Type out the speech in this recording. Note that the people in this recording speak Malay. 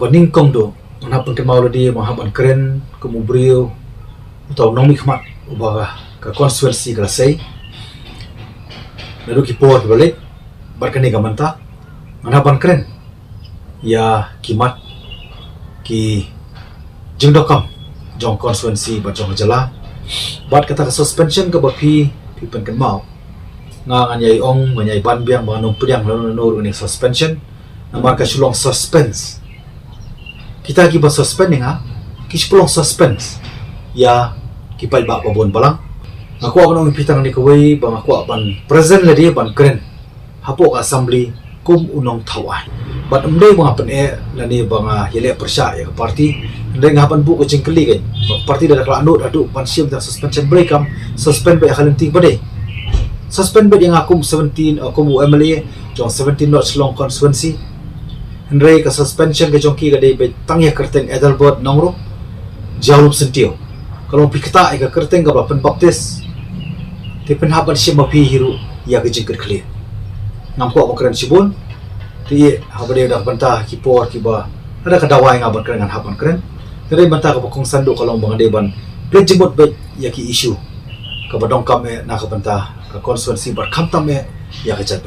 kapaning kong do manapun ke mau dia mahaban keren kemubriu atau nomi khmat ubah ka konstituensi Kelasai lalu ki port balik barkani gamanta manapan keren ya kimat ki jengdokam jong konstituensi bajong jala bat kata ka suspension ke bapi pipen kan mau nga nganyai ong nganyai ban biang banung pediang lalu ini suspension nama ka sulong suspense kita ki ba suspend nga ki sulong suspense ya ki pai ba babon balang aku akan ngipitang ni kawai bang aku akan present le dia ban keren hapo ka assembly kum unong thawai bat umdai bang apan lani bang yele persya ya parti ndai ngapan bu ko jingkeli kan parti dah kala andut adu ban siam ta suspension break kam suspend ba khalenting bade suspend ba yang aku 17 aku MLA jong 17 not long constituency ndai ka suspension ke jongki ga dei be tangya kerteng Edelbert nongro jauh sentio kalau pikta ka kerteng ga pen baptis ti pen haban siam ma pi hiru ya ke jingker clear namko bakran sibun ti habade dah bantah kipor kiba ada kadawai ngaban keren haban keren dari bantah ka bakong sandu kalau bang deban plejimot be ya ki issue ka badong kame na ka bantah ka konstituensi bar kamtam me ya ka jat